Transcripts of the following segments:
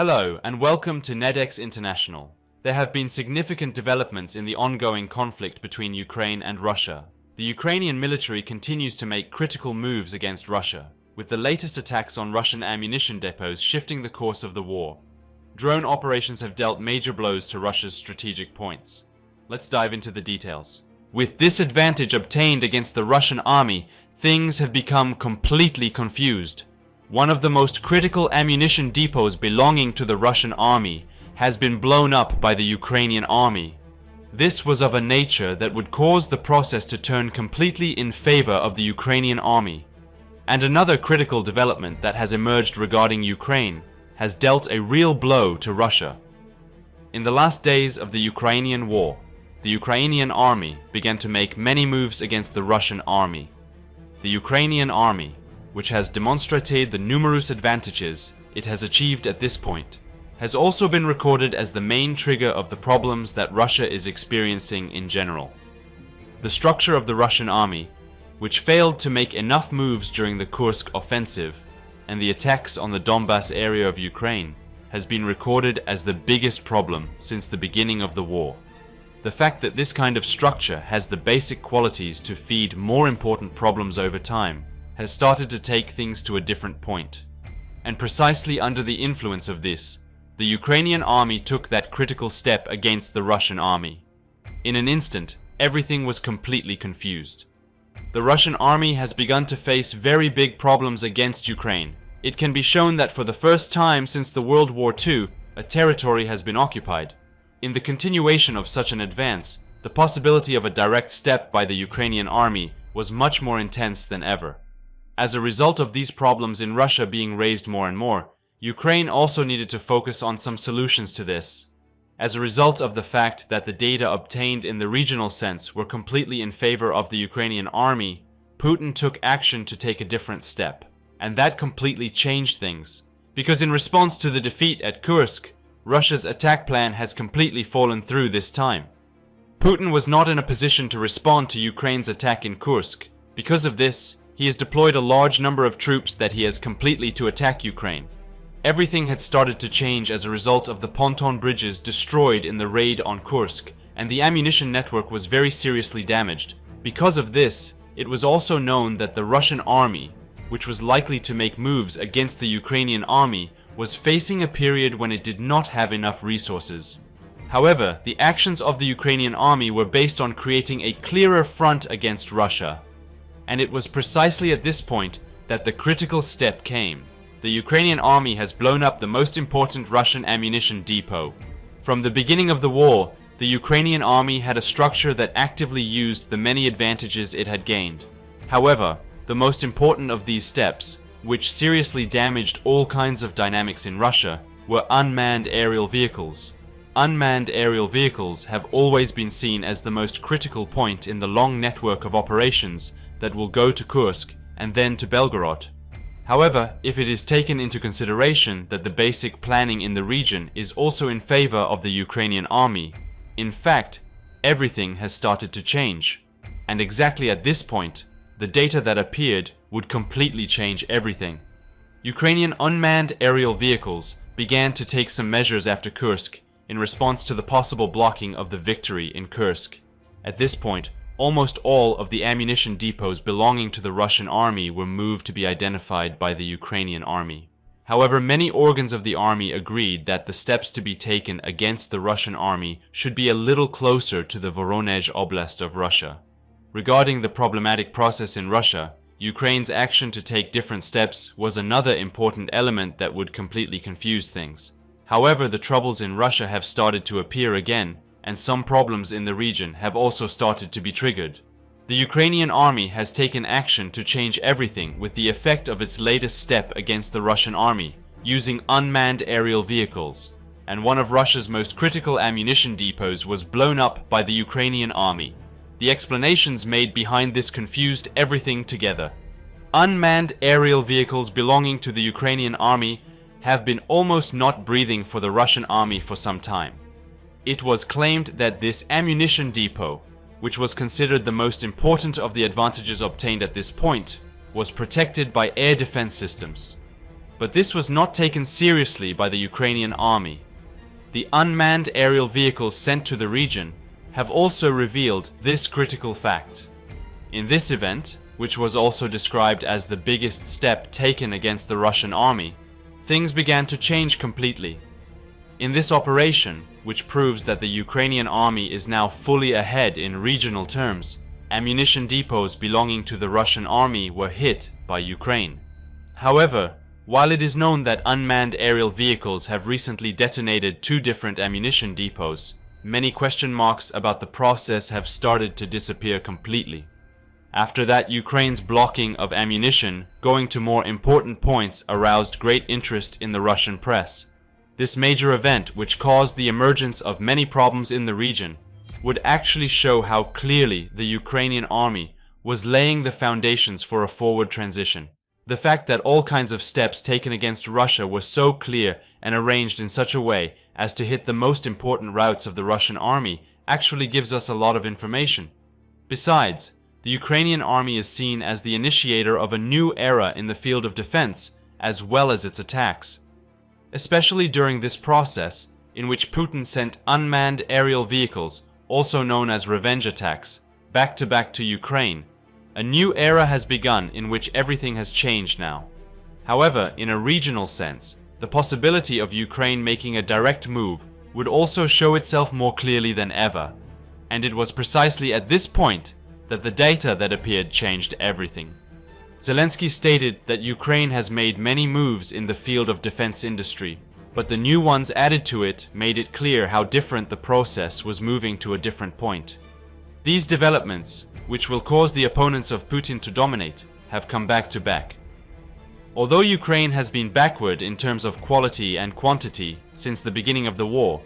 Hello and welcome to NEDX International. There have been significant developments in the ongoing conflict between Ukraine and Russia. The Ukrainian military continues to make critical moves against Russia, with the latest attacks on Russian ammunition depots shifting the course of the war. Drone operations have dealt major blows to Russia's strategic points. Let's dive into the details. With this advantage obtained against the Russian army, things have become completely confused. One of the most critical ammunition depots belonging to the Russian army has been blown up by the Ukrainian army. This was of a nature that would cause the process to turn completely in favor of the Ukrainian army. And another critical development that has emerged regarding Ukraine has dealt a real blow to Russia. In the last days of the Ukrainian war, the Ukrainian army began to make many moves against the Russian army. The Ukrainian army, which has demonstrated the numerous advantages it has achieved at this point, has also been recorded as the main trigger of the problems that Russia is experiencing in general. The structure of the Russian army, which failed to make enough moves during the Kursk offensive and the attacks on the Donbas area of Ukraine, has been recorded as the biggest problem since the beginning of the war. The fact that this kind of structure has the basic qualities to feed more important problems over time has started to take things to a different point. And precisely under the influence of this, the Ukrainian army took that critical step against the Russian army. In an instant, everything was completely confused. The Russian army has begun to face very big problems against Ukraine. It can be shown that for the first time since the World War II, a territory has been occupied. In the continuation of such an advance, the possibility of a direct step by the Ukrainian army was much more intense than ever. As a result of these problems in Russia being raised more and more, Ukraine also needed to focus on some solutions to this. As a result of the fact that the data obtained in the regional sense were completely in favor of the Ukrainian army, Putin took action to take a different step. And that completely changed things. Because in response to the defeat at Kursk, Russia's attack plan has completely fallen through this time. Putin was not in a position to respond to Ukraine's attack in Kursk. Because of this, he has deployed a large number of troops that he has completely to attack Ukraine. Everything had started to change as a result of the pontoon bridges destroyed in the raid on Kursk, and the ammunition network was very seriously damaged. Because of this, it was also known that the Russian army, which was likely to make moves against the Ukrainian army, was facing a period when it did not have enough resources. However, the actions of the Ukrainian army were based on creating a clearer front against Russia. And it was precisely at this point that the critical step came. The Ukrainian army has blown up the most important Russian ammunition depot. From the beginning of the war, the Ukrainian army had a structure that actively used the many advantages it had gained. However, the most important of these steps, which seriously damaged all kinds of dynamics in Russia, were unmanned aerial vehicles. Unmanned aerial vehicles have always been seen as the most critical point in the long network of operations that will go to Kursk and then to Belgorod. However, if it is taken into consideration that the basic planning in the region is also in favor of the Ukrainian army, in fact, everything has started to change. And exactly at this point, the data that appeared would completely change everything. Ukrainian unmanned aerial vehicles began to take some measures after Kursk in response to the possible blocking of the victory in Kursk. At this point, almost all of the ammunition depots belonging to the Russian army were moved to be identified by the Ukrainian army. However, many organs of the army agreed that the steps to be taken against the Russian army should be a little closer to the Voronezh Oblast of Russia. Regarding the problematic process in Russia, Ukraine's action to take different steps was another important element that would completely confuse things. However, the troubles in Russia have started to appear again, and some problems in the region have also started to be triggered. The Ukrainian army has taken action to change everything with the effect of its latest step against the Russian army, using unmanned aerial vehicles, and one of Russia's most critical ammunition depots was blown up by the Ukrainian army. The explanations made behind this confused everything together. Unmanned aerial vehicles belonging to the Ukrainian army have been almost not breathing for the Russian army for some time. It was claimed that this ammunition depot, which was considered the most important of the advantages obtained at this point, was protected by air defense systems. But this was not taken seriously by the Ukrainian army. The unmanned aerial vehicles sent to the region have also revealed this critical fact. In this event, which was also described as the biggest step taken against the Russian army, things began to change completely. In this operation, which proves that the Ukrainian army is now fully ahead in regional terms, ammunition depots belonging to the Russian army were hit by Ukraine. However, while it is known that unmanned aerial vehicles have recently detonated 2 different ammunition depots, many question marks about the process have started to disappear completely. After that, Ukraine's blocking of ammunition going to more important points aroused great interest in the Russian press. This major event, which caused the emergence of many problems in the region, would actually show how clearly the Ukrainian army was laying the foundations for a forward transition. The fact that all kinds of steps taken against Russia were so clear and arranged in such a way as to hit the most important routes of the Russian army actually gives us a lot of information. Besides, the Ukrainian army is seen as the initiator of a new era in the field of defense as well as its attacks. Especially during this process, in which Putin sent unmanned aerial vehicles, also known as revenge attacks, back to Ukraine, a new era has begun in which everything has changed now. However, in a regional sense, the possibility of Ukraine making a direct move would also show itself more clearly than ever, and it was precisely at this point that the data that appeared changed everything. Zelensky stated that Ukraine has made many moves in the field of defense industry, but the new ones added to it made it clear how different the process was moving to a different point. These developments, which will cause the opponents of Putin to dominate, have come back to back. Although Ukraine has been backward in terms of quality and quantity since the beginning of the war,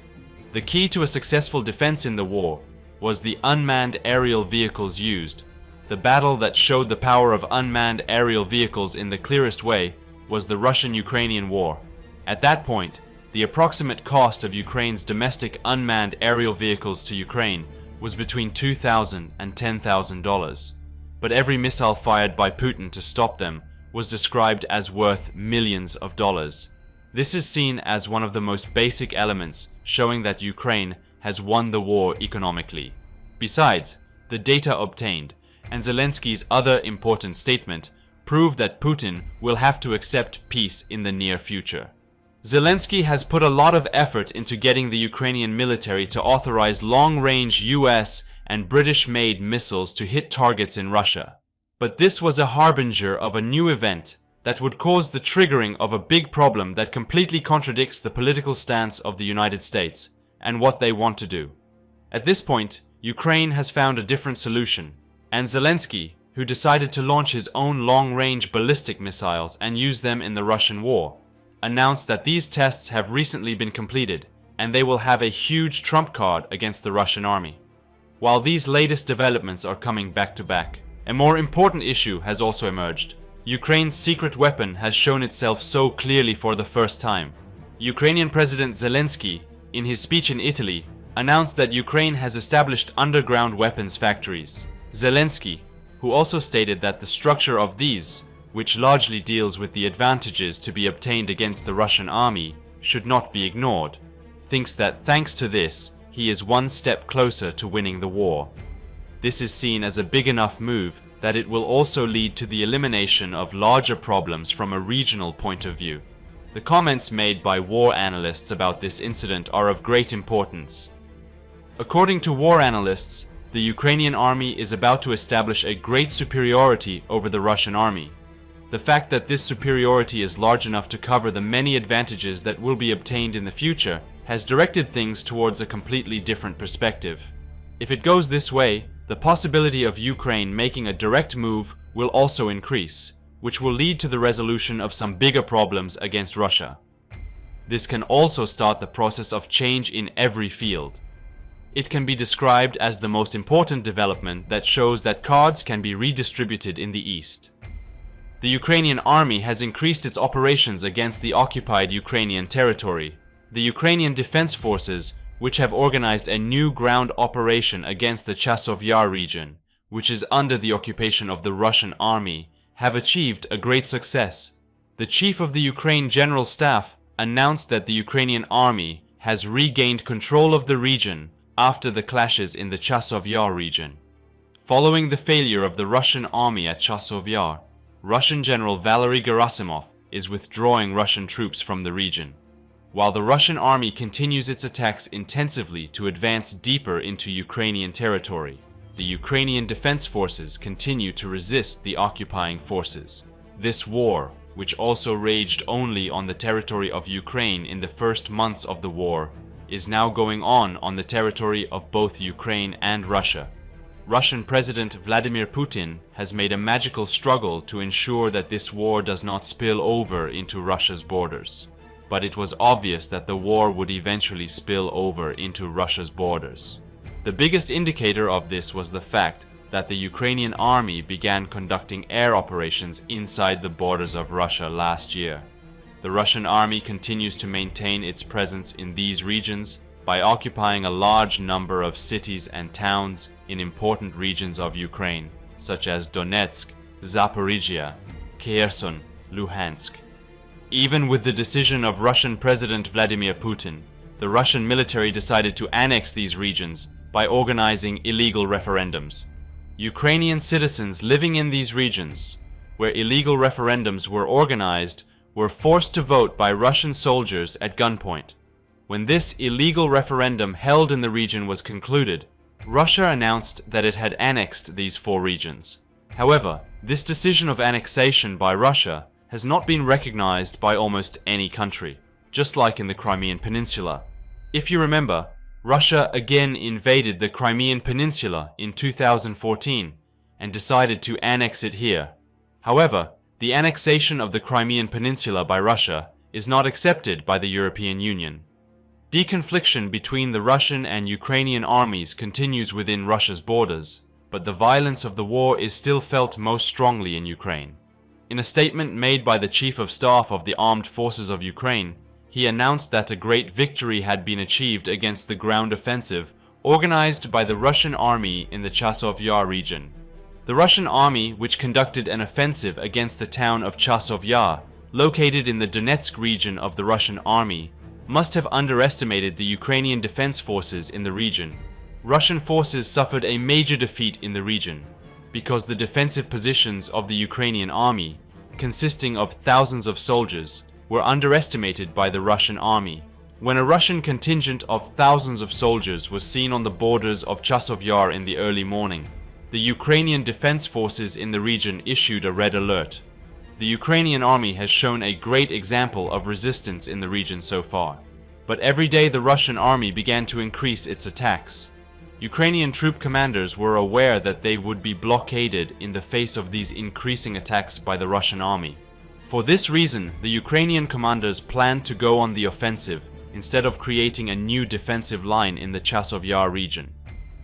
the key to a successful defense in the war was the unmanned aerial vehicles used. The battle that showed the power of unmanned aerial vehicles in the clearest way was the Russian-Ukrainian war. At that point, the approximate cost of Ukraine's domestic unmanned aerial vehicles to Ukraine was between $2,000 and $10,000. But every missile fired by Putin to stop them was described as worth millions of dollars. This is seen as one of the most basic elements showing that Ukraine has won the war economically. Besides, the data obtained and Zelensky's other important statement prove that Putin will have to accept peace in the near future. Zelensky has put a lot of effort into getting the Ukrainian military to authorize long-range US and British-made missiles to hit targets in Russia. But this was a harbinger of a new event that would cause the triggering of a big problem that completely contradicts the political stance of the United States and what they want to do. At this point, Ukraine has found a different solution, and Zelensky, who decided to launch his own long-range ballistic missiles and use them in the Russian war, announced that these tests have recently been completed and they will have a huge trump card against the Russian army. While these latest developments are coming back to back, a more important issue has also emerged. Ukraine's secret weapon has shown itself so clearly for the first time. Ukrainian President Zelensky, in his speech in Italy, announced that Ukraine has established underground weapons factories. Zelensky, who also stated that the structure of these, which largely deals with the advantages to be obtained against the Russian army, should not be ignored, thinks that thanks to this, he is one step closer to winning the war. This is seen as a big enough move that it will also lead to the elimination of larger problems from a regional point of view. The comments made by war analysts about this incident are of great importance. According to war analysts, the Ukrainian army is about to establish a great superiority over the Russian army. The fact that this superiority is large enough to cover the many advantages that will be obtained in the future has directed things towards a completely different perspective. If it goes this way, the possibility of Ukraine making a direct move will also increase, which will lead to the resolution of some bigger problems against Russia. This can also start the process of change in every field. It can be described as the most important development that shows that cards can be redistributed in the East. The Ukrainian army has increased its operations against the occupied Ukrainian territory. The Ukrainian Defense Forces, which have organized a new ground operation against the Chasiv Yar region, which is under the occupation of the Russian army, have achieved a great success. The chief of the Ukraine General Staff announced that the Ukrainian army has regained control of the region after the clashes in the Chasiv Yar region. Following the failure of the Russian army at Chasiv Yar, Russian General Valery Gerasimov is withdrawing Russian troops from the region. While the Russian army continues its attacks intensively to advance deeper into Ukrainian territory, the Ukrainian defense forces continue to resist the occupying forces. This war, which also raged only on the territory of Ukraine in the first months of the war, is now going on the territory of both Ukraine and Russia. Russian President Vladimir Putin has made a magical struggle to ensure that this war does not spill over into Russia's borders. But it was obvious that the war would eventually spill over into Russia's borders. The biggest indicator of this was the fact that the Ukrainian army began conducting air operations inside the borders of Russia last year. The Russian army continues to maintain its presence in these regions by occupying a large number of cities and towns in important regions of Ukraine, such as Donetsk, Zaporizhia, Kherson, Luhansk. Even with the decision of Russian President Vladimir Putin, the Russian military decided to annex these regions by organizing illegal referendums. Ukrainian citizens living in these regions, where illegal referendums were organized, were forced to vote by Russian soldiers at gunpoint. When this illegal referendum held in the region was concluded, Russia announced that it had annexed these 4 regions. However, this decision of annexation by Russia has not been recognized by almost any country, just like in the Crimean Peninsula. If you remember, Russia again invaded the Crimean Peninsula in 2014 and decided to annex it here. However, the annexation of the Crimean Peninsula by Russia is not accepted by the European Union. Deconfliction between the Russian and Ukrainian armies continues within Russia's borders, but the violence of the war is still felt most strongly in Ukraine. In a statement made by the Chief of Staff of the Armed Forces of Ukraine, he announced that a great victory had been achieved against the ground offensive organized by the Russian army in the Chasiv Yar region. The Russian army, which conducted an offensive against the town of Chasiv Yar, located in the Donetsk region of the Russian army, must have underestimated the Ukrainian defense forces in the region. Russian forces suffered a major defeat in the region because the defensive positions of the Ukrainian army, consisting of thousands of soldiers, were underestimated by the Russian army. When a Russian contingent of thousands of soldiers was seen on the borders of Chasiv Yar in the early morning, the Ukrainian defense forces in the region issued a red alert. The Ukrainian army has shown a great example of resistance in the region so far, but every day the Russian army began to increase its attacks. Ukrainian troop commanders were aware that they would be blockaded in the face of these increasing attacks by the Russian army. For this reason, the Ukrainian commanders planned to go on the offensive instead of creating a new defensive line in the Chasiv Yar region.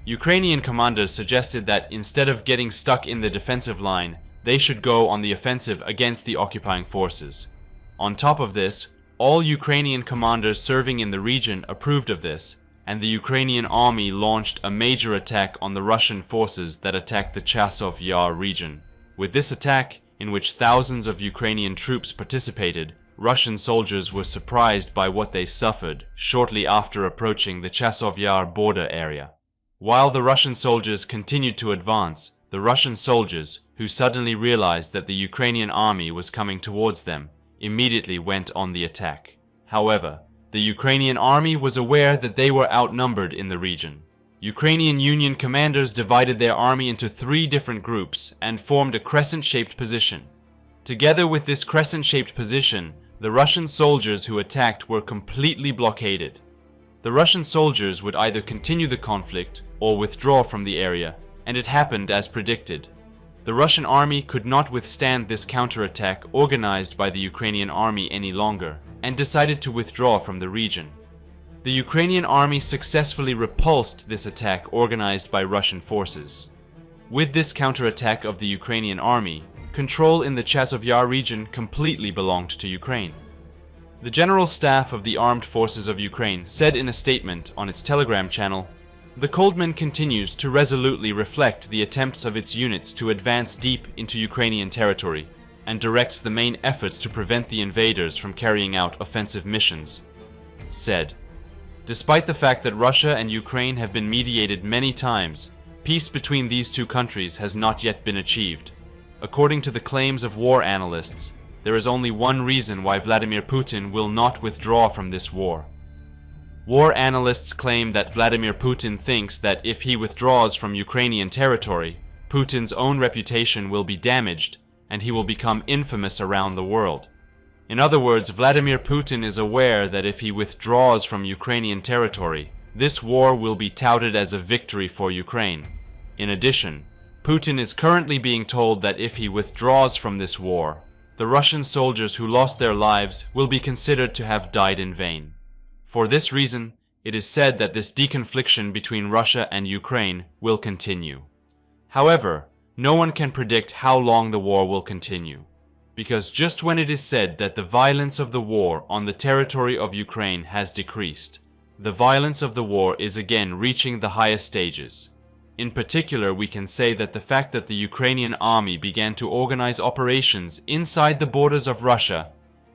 Ukrainian commanders suggested that instead of getting stuck in the defensive line, they should go on the offensive against the occupying forces. On top of this, all Ukrainian commanders serving in the region approved of this, and the Ukrainian army launched a major attack on the Russian forces that attacked the Chasiv Yar region. With this attack, in which thousands of Ukrainian troops participated, Russian soldiers were surprised by what they suffered shortly after approaching the Chasiv Yar border area. While the Russian soldiers continued to advance, the Russian soldiers, who suddenly realized that the Ukrainian army was coming towards them, immediately went on the attack. However, the Ukrainian army was aware that they were outnumbered in the region. Ukrainian Union commanders divided their army into 3 different groups and formed a crescent-shaped position. Together with this crescent-shaped position, the Russian soldiers who attacked were completely blockaded. The Russian soldiers would either continue the conflict or withdraw from the area, and it happened as predicted. The Russian army could not withstand this counterattack organized by the Ukrainian army any longer, and decided to withdraw from the region. The Ukrainian army successfully repulsed this attack organized by Russian forces. With this counterattack of the Ukrainian army, control in the Chasiv Yar region completely belonged to Ukraine. The General Staff of the Armed Forces of Ukraine said in a statement on its Telegram channel, "The Coldman continues to resolutely reflect the attempts of its units to advance deep into Ukrainian territory and directs the main efforts to prevent the invaders from carrying out offensive missions, said, "Despite the fact that Russia and Ukraine have been mediated many times, peace between these two countries has not yet been achieved. According to the claims of war analysts, there is only one reason why Vladimir Putin will not withdraw from this war. War analysts claim that Vladimir Putin thinks that if he withdraws from Ukrainian territory, Putin's own reputation will be damaged and he will become infamous around the world. In other words, Vladimir Putin is aware that if he withdraws from Ukrainian territory, this war will be touted as a victory for Ukraine. In addition, Putin is currently being told that if he withdraws from this war, the Russian soldiers who lost their lives will be considered to have died in vain. For this reason, it is said that this deconfliction between Russia and Ukraine will continue. However, no one can predict how long the war will continue, because just when it is said that the violence of the war on the territory of Ukraine has decreased, the violence of the war is again reaching the highest stages. In particular, we can say that the fact that the Ukrainian army began to organize operations inside the borders of Russia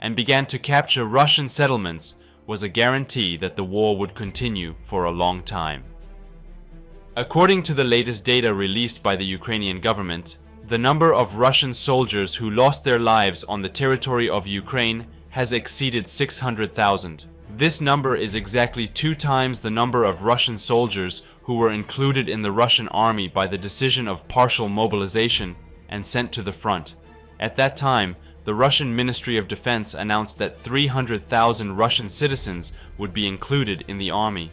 and began to capture Russian settlements was a guarantee that the war would continue for a long time. According to the latest data released by the Ukrainian government, the number of Russian soldiers who lost their lives on the territory of Ukraine has exceeded 600,000. This number is exactly 2 times the number of Russian soldiers who were included in the Russian army by the decision of partial mobilization and sent to the front. At that time, the Russian Ministry of Defense announced that 300,000 Russian citizens would be included in the army.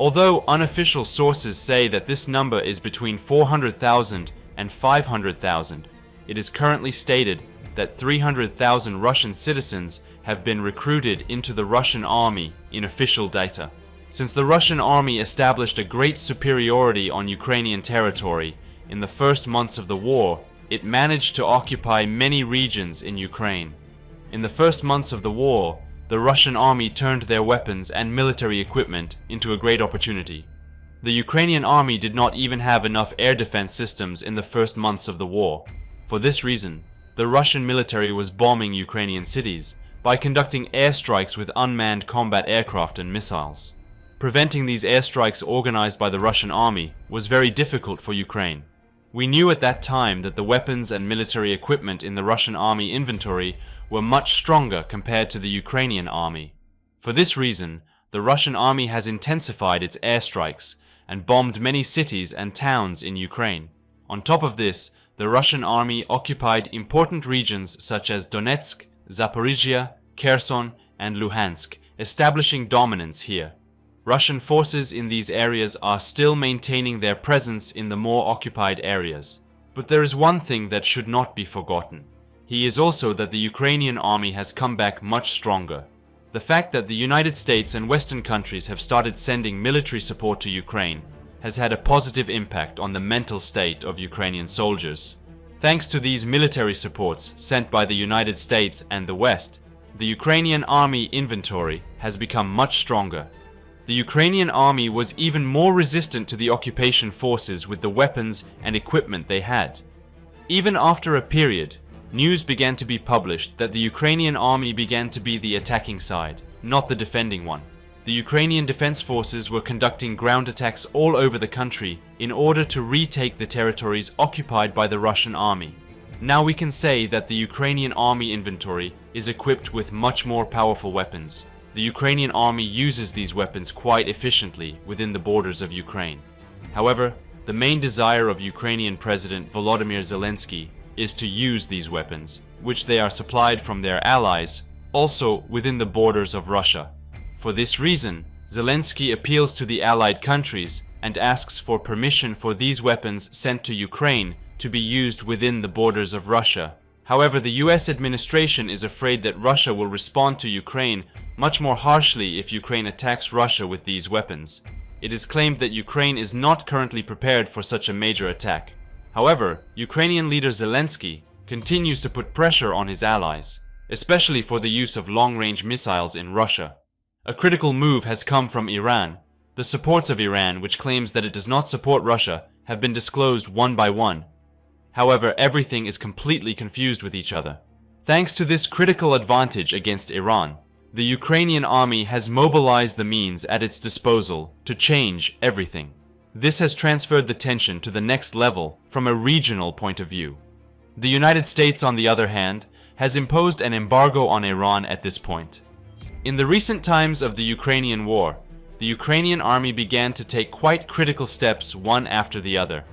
Although unofficial sources say that this number is between 400,000 and 500,000, it is currently stated that 300,000 Russian citizens have been recruited into the Russian army in official data. Since the Russian army established a great superiority on Ukrainian territory in the first months of the war, it managed to occupy many regions in Ukraine. In the first months of the war, the Russian army turned their weapons and military equipment into a great opportunity. The Ukrainian army did not even have enough air defense systems in the first months of the war. For this reason, the Russian military was bombing Ukrainian cities by conducting airstrikes with unmanned combat aircraft and missiles. Preventing these airstrikes organized by the Russian army was very difficult for Ukraine. We knew at that time that the weapons and military equipment in the Russian army inventory were much stronger compared to the Ukrainian army. For this reason, the Russian army has intensified its airstrikes and bombed many cities and towns in Ukraine. On top of this, the Russian army occupied important regions such as Donetsk, Zaporizhia, Kherson, and Luhansk, establishing dominance here. Russian forces in these areas are still maintaining their presence in the more occupied areas. But there is one thing that should not be forgotten. He is also that the Ukrainian army has come back much stronger. The fact that the United States and Western countries have started sending military support to Ukraine has had a positive impact on the mental state of Ukrainian soldiers. Thanks to these military supports sent by the United States and the West, the Ukrainian army inventory has become much stronger. The Ukrainian army was even more resistant to the occupation forces with the weapons and equipment they had. Even after a period, news began to be published that the Ukrainian army began to be the attacking side, not the defending one. The Ukrainian defense forces were conducting ground attacks all over the country in order to retake the territories occupied by the Russian army. Now we can say that the Ukrainian army inventory is equipped with much more powerful weapons. The Ukrainian army uses these weapons quite efficiently within the borders of Ukraine. However, the main desire of Ukrainian President Volodymyr Zelensky is to use these weapons, which they are supplied from their allies, also within the borders of Russia. For this reason, Zelensky appeals to the allied countries and asks for permission for these weapons sent to Ukraine to be used within the borders of Russia. However, the US administration is afraid that Russia will respond to Ukraine much more harshly if Ukraine attacks Russia with these weapons. It is claimed that Ukraine is not currently prepared for such a major attack. However, Ukrainian leader Zelensky continues to put pressure on his allies, especially for the use of long-range missiles in Russia. A critical move has come from Iran. The supports of Iran, which claims that it does not support Russia, have been disclosed one by one. However, everything is completely confused with each other. Thanks to this critical advantage against Iran, the Ukrainian army has mobilized the means at its disposal to change everything. This has transferred the tension to the next level from a regional point of view. The United States, on the other hand, has imposed an embargo on Iran at this point. In the recent times of the Ukrainian war, the Ukrainian army began to take quite critical steps one after the other.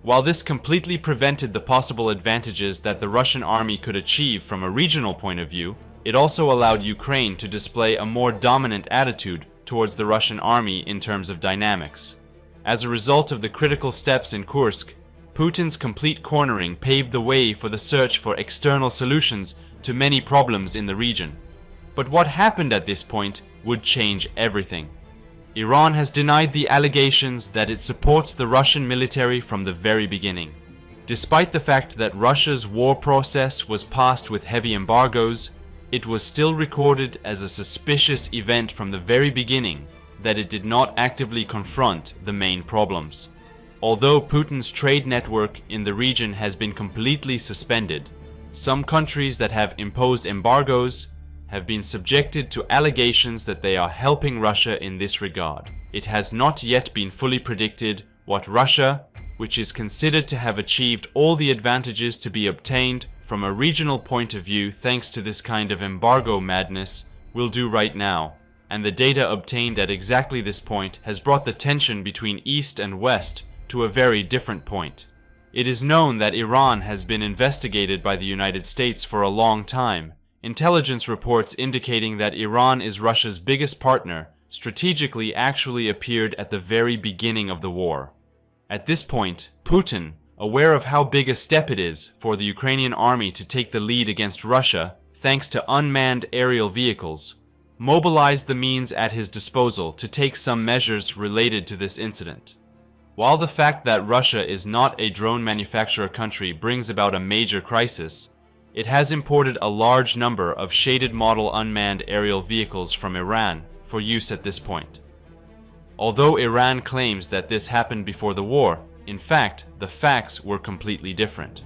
While this completely prevented the possible advantages that the Russian army could achieve from a regional point of view, it also allowed Ukraine to display a more dominant attitude towards the Russian army in terms of dynamics. As a result of the critical steps in Kursk, Putin's complete cornering paved the way for the search for external solutions to many problems in the region. But what happened at this point would change everything. Iran has denied the allegations that it supports the Russian military from the very beginning. Despite the fact that Russia's war process was passed with heavy embargoes, it was still recorded as a suspicious event from the very beginning that it did not actively confront the main problems. Although Putin's trade network in the region has been completely suspended, some countries that have imposed embargoes have been subjected to allegations that they are helping Russia in this regard. It has not yet been fully predicted what Russia, which is considered to have achieved all the advantages to be obtained from a regional point of view thanks to this kind of embargo madness, will do right now. And the data obtained at exactly this point has brought the tension between East and West to a very different point. It is known that Iran has been investigated by the United States for a long time. Intelligence reports indicating that Iran is Russia's biggest partner strategically actually appeared at the very beginning of the war. At this point, Putin, aware of how big a step it is for the Ukrainian army to take the lead against Russia thanks to unmanned aerial vehicles, mobilized the means at his disposal to take some measures related to this incident. While the fact that Russia is not a drone manufacturer country brings about a major crisis, it has imported a large number of shaded model unmanned aerial vehicles from Iran for use at this point. Although Iran claims that this happened before the war, in fact, the facts were completely different.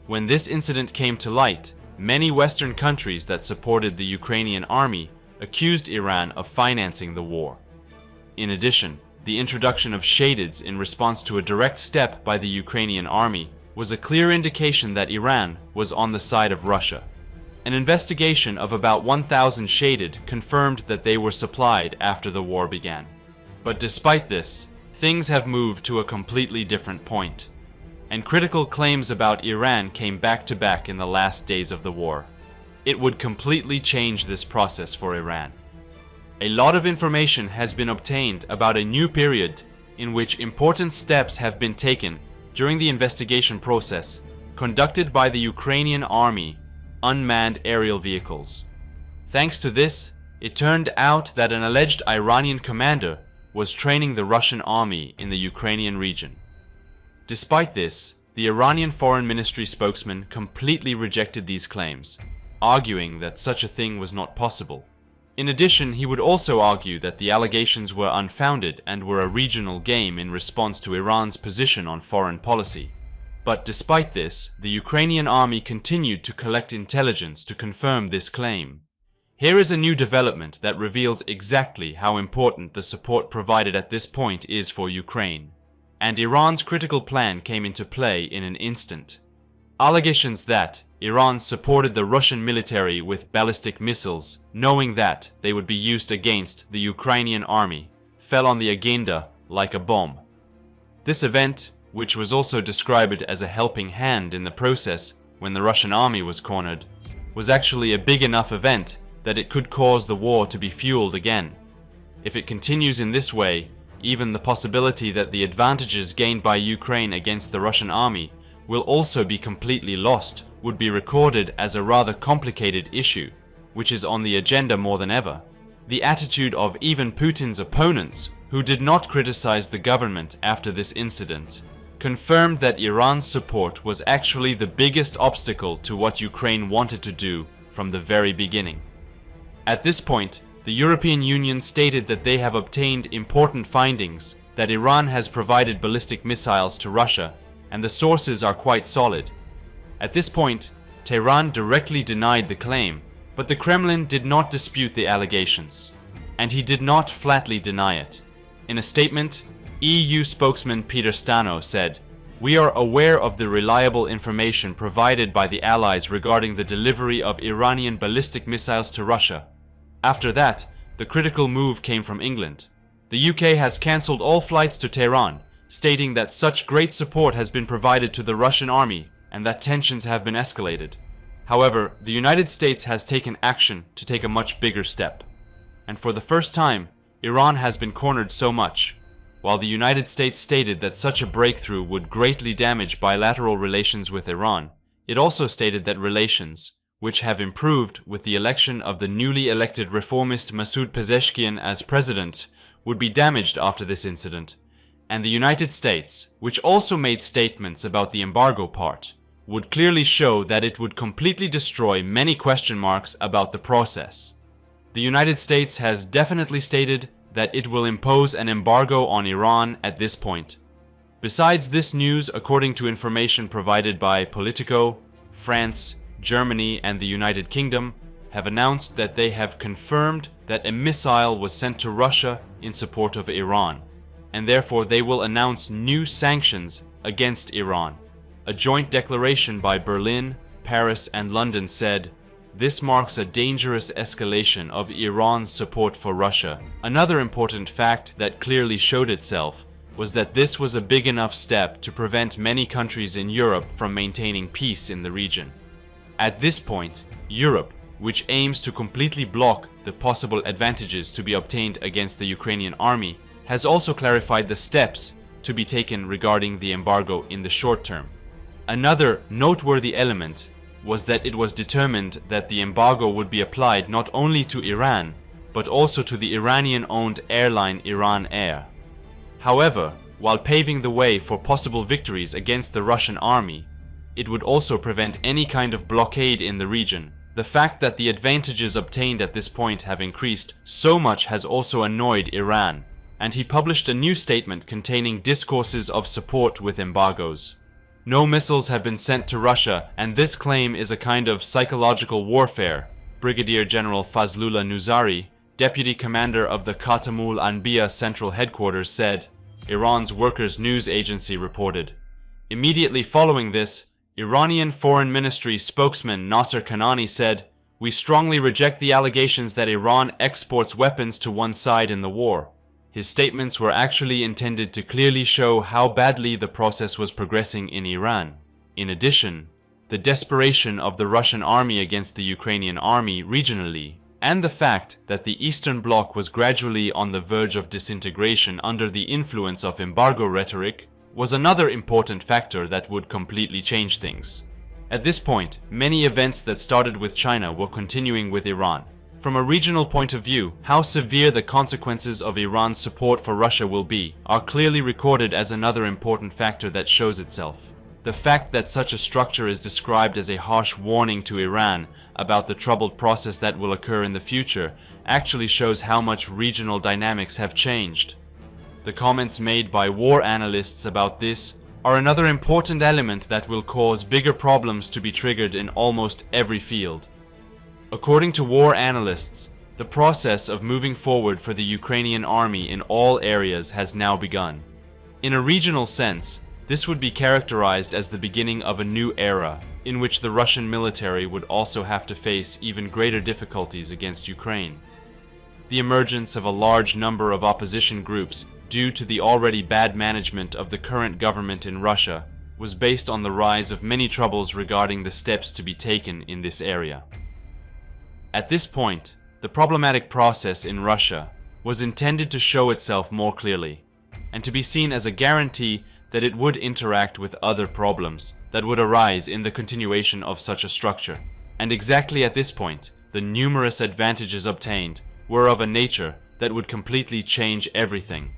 When this incident came to light, many Western countries that supported the Ukrainian army accused Iran of financing the war. In addition, the introduction of shadeds in response to a direct step by the Ukrainian army was a clear indication that Iran was on the side of Russia. An investigation of about 1,000 shaded confirmed that they were supplied after the war began. But despite this, things have moved to a completely different point, and critical claims about Iran came back to back in the last days of the war. It would completely change this process for Iran. A lot of information has been obtained about a new period in which important steps have been taken during the investigation process conducted by the Ukrainian army unmanned aerial vehicles. Thanks to this, it turned out that an alleged Iranian commander was training the Russian army in the Ukrainian region. Despite this, the Iranian Foreign Ministry spokesman completely rejected these claims, arguing that such a thing was not possible. In addition, he would also argue that the allegations were unfounded and were a regional game in response to Iran's position on foreign policy. But despite this, the Ukrainian army continued to collect intelligence to confirm this claim. Here is a new development that reveals exactly how important the support provided at this point is for Ukraine. And Iran's critical plan came into play in an instant. Allegations that Iran supported the Russian military with ballistic missiles, knowing that they would be used against the Ukrainian army, fell on the agenda like a bomb. This event, which was also described as a helping hand in the process when the Russian army was cornered, was actually a big enough event that it could cause the war to be fueled again. If it continues in this way, even the possibility that the advantages gained by Ukraine against the Russian army will also be completely lost would be recorded as a rather complicated issue, which is on the agenda more than ever. The attitude of even Putin's opponents, who did not criticize the government after this incident, confirmed that Iran's support was actually the biggest obstacle to what Ukraine wanted to do from the very beginning. At this point, the European Union stated that they have obtained important findings, that Iran has provided ballistic missiles to Russia, and the sources are quite solid. At this point, Tehran directly denied the claim, but the Kremlin did not dispute the allegations. And he did not flatly deny it. In a statement, EU spokesman Peter Stano said, "We are aware of the reliable information provided by the Allies regarding the delivery of Iranian ballistic missiles to Russia. After that, the critical move came from England. The UK has cancelled all flights to Tehran, stating that such great support has been provided to the Russian army and that tensions have been escalated. However, the United States has taken action to take a much bigger step. And for the first time, Iran has been cornered so much. While the United States stated that such a breakthrough would greatly damage bilateral relations with Iran, it also stated that relations, which have improved with the election of the newly elected reformist Masoud Pezeshkian as president, would be damaged after this incident. And the United States, which also made statements about the embargo part, would clearly show that it would completely destroy many question marks about the process. The United States has definitely stated that it will impose an embargo on Iran at this point. Besides this news, according to information provided by Politico, France, Germany, and the United Kingdom have announced that they have confirmed that a missile was sent to Russia in support of Iran, and therefore they will announce new sanctions against Iran. A joint declaration by Berlin, Paris, and London said, "This marks a dangerous escalation of Iran's support for Russia." Another important fact that clearly showed itself was that this was a big enough step to prevent many countries in Europe from maintaining peace in the region. At this point, Europe, which aims to completely block the possible advantages to be obtained against the Ukrainian army, has also clarified the steps to be taken regarding the embargo in the short term. Another noteworthy element was that it was determined that the embargo would be applied not only to Iran, but also to the Iranian-owned airline Iran Air. However, while paving the way for possible victories against the Russian army, it would also prevent any kind of blockade in the region. The fact that the advantages obtained at this point have increased so much has also annoyed Iran, and he published a new statement containing discourses of support with embargoes. No missiles have been sent to Russia, and this claim is a kind of psychological warfare, Brigadier General Fazlullah Nuzari, deputy commander of the Khatamul Anbiya Central Headquarters, said, Iran's Workers' News Agency reported. Immediately following this, Iranian Foreign Ministry spokesman Nasser Kanani said, "We strongly reject the allegations that Iran exports weapons to one side in the war." His statements were actually intended to clearly show how badly the process was progressing in Iran. In addition, the desperation of the Russian army against the Ukrainian army regionally, and the fact that the Eastern Bloc was gradually on the verge of disintegration under the influence of embargo rhetoric, was another important factor that would completely change things. At this point, many events that started with China were continuing with Iran. From a regional point of view, how severe the consequences of Iran's support for Russia will be are clearly recorded as another important factor that shows itself. The fact that such a structure is described as a harsh warning to Iran about the troubled process that will occur in the future actually shows how much regional dynamics have changed. The comments made by war analysts about this are another important element that will cause bigger problems to be triggered in almost every field. According to war analysts, the process of moving forward for the Ukrainian army in all areas has now begun. In a regional sense, this would be characterized as the beginning of a new era, in which the Russian military would also have to face even greater difficulties against Ukraine. The emergence of a large number of opposition groups due to the already bad management of the current government in Russia was based on the rise of many troubles regarding the steps to be taken in this area. At this point, the problematic process in Russia was intended to show itself more clearly, and to be seen as a guarantee that it would interact with other problems that would arise in the continuation of such a structure. And exactly at this point, the numerous advantages obtained were of a nature that would completely change everything.